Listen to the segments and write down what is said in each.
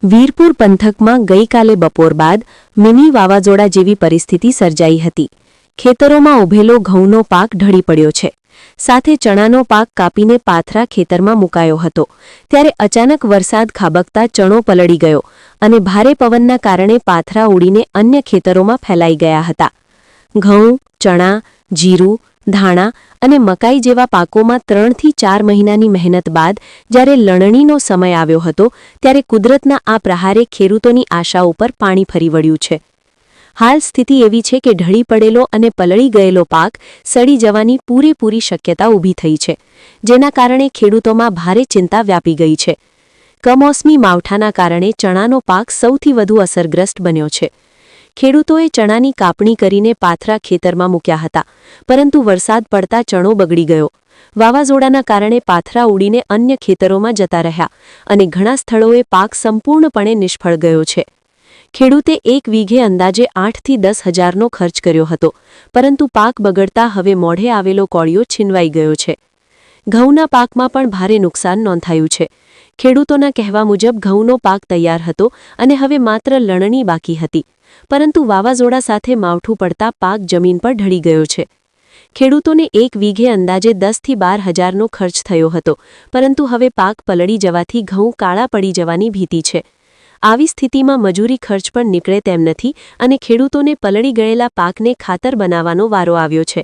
વીરપુર પંથકમાં ગઈકાલે બપોર બાદ મિની વાવાઝોડા જેવી પરિસ્થિતિ સર્જાઈ હતી। ખેતરોમાં ઉભેલો ઘઉંનો પાક ઢળી પડ્યો છે, સાથે ચણાનો પાક કાપીને પાથરા ખેતરમાં મુકાયો હતો। ત્યારે અચાનક વરસાદ ખાબકતા ચણો પલળી ગયો અને ભારે પવનના કારણે પાથરા ઉડીને અન્ય ખેતરોમાં ફેલાઈ ગયા હતા। ઘઉં, ચણા, જીરું, ધાણા અને મકાઈ જેવા પાકોમાં 3 થી 4 મહિનાની મહેનત બાદ જ્યારે લણણીનો સમય આવ્યો હતો ત્યારે કુદરતના આ પ્રહારે ખેડૂતોની આશા ઉપર પાણી ફરી વળ્યું છે। હાલ સ્થિતિ એવી છે કે ઢળી પડેલો અને પલળી ગયેલો પાક સડી જવાની પૂરેપૂરી શક્યતા ઊભી થઈ છે, જેના કારણે ખેડૂતોમાં ભારે ચિંતા વ્યાપી ગઈ છે। કમોસમી માવઠાના કારણે ચણાનો પાક સૌથી વધુ અસરગ્રસ્ત બન્યો છે। ખેડૂતોએ ચણાની કાપણી કરીને પાથરા ખેતરમાં મૂક્યા હતા, પરંતુ વરસાદ પડતા ચણો બગડી ગયો। વાવાઝોડાના કારણે પાથરા ઉડીને અન્ય ખેતરોમાં જતા રહ્યા અને ઘણા સ્થળોએ પાક સંપૂર્ણપણે નિષ્ફળ ગયો છે। ખેડૂતે એક વીઘે અંદાજે 8 થી 10 હજારનો ખર્ચ કર્યો હતો, પરંતુ પાક બગડતા હવે મોઢે આવેલો કોળિયો છીનવાઈ ગયો છે। ઘઉંના પાકમાં પણ ભારે નુકસાન નોંધાયું છે। ખેડૂતોના કહેવા મુજબ ઘઉંનો પાક તૈયાર હતો અને હવે માત્ર લણણી બાકી હતી, પરંતુ વાવાઝોડા સાથે માવઠું પડતા પાક જમીન પર ઢળી ગયો છે। ખેડૂતોને એક વીઘે અંદાજે 10 થી 12 હજારનો ખર્ચ થયો હતો, પરંતુ હવે પાક પલળી જવાથી ઘઉં કાળા પડી જવાની ભીતિ છે। આવી સ્થિતિમાં મજૂરી ખર્ચ પણ નીકળે તેમ નથી અને ખેડૂતોને પલળી ગયેલા પાકને ખાતર બનાવવાનો વારો આવ્યો છે।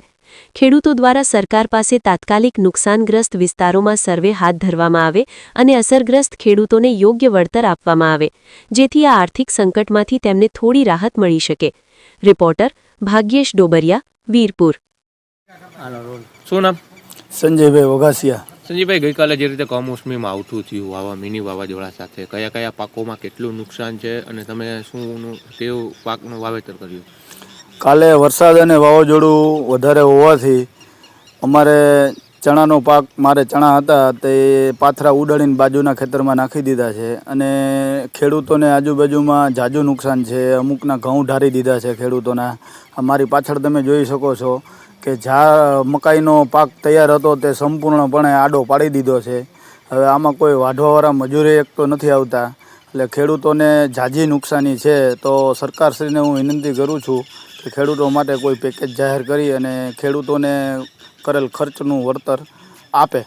ખેડૂતો દ્વારા સરકાર પાસે તાત્કાલિક નુકસાનગ્રસ્ત વિસ્તારોમાં સર્વે હાથ ધરવામાં આવે અને અસરગ્રસ્ત ખેડૂતોને યોગ્ય વળતર આપવામાં આવે, જેથી આ આર્થિક સંકટમાંથી તેમને થોડી રાહત મળી શકે। રિપોર્ટર ભાગ્યેશ ડોબરિયા, વીરપુર। શું નામ? સંજયભાઈ વઘાસિયા। સંજયભાઈ, ગઈકાલે જે રીતે કમોસમી માવઠું થયું આવા મિની વાવાઝોડા સાથે કયા કયા પાકોમાં કેટલું નુકસાન છે અને તમે શું કેવું પાકનું વાવેતર કર્યું? કાલે વરસાદ અને વાવાઝોડું વધારે હોવાથી અમારે ચણાનો પાક, મારે ચણા હતા તે પાથરા ઉડાડીને બાજુના ખેતરમાં નાખી દીધા છે અને ખેડૂતોને આજુબાજુમાં ઝાઝું નુકસાન છે। અમુકના ઘઉં ઢારી દીધા છે ખેડૂતોના। અમારી પાછળ તમે જોઈ શકો છો કે મકાઈનો પાક તૈયાર હતો તે સંપૂર્ણપણે આડો પાડી દીધો છે। હવે આમાં કોઈ વાઢવાવાળા મજૂરી એક તો નથી આવતા, એટલે ખેડૂતોને ઝાઝી નુકસાની છે। તો સરકારશ્રીને હું વિનંતી કરું છું કે ખેડૂતો માટે કોઈ પેકેજ જાહેર કરી અને ખેડૂતોને કરેલ ખર્ચનું વળતર આપે।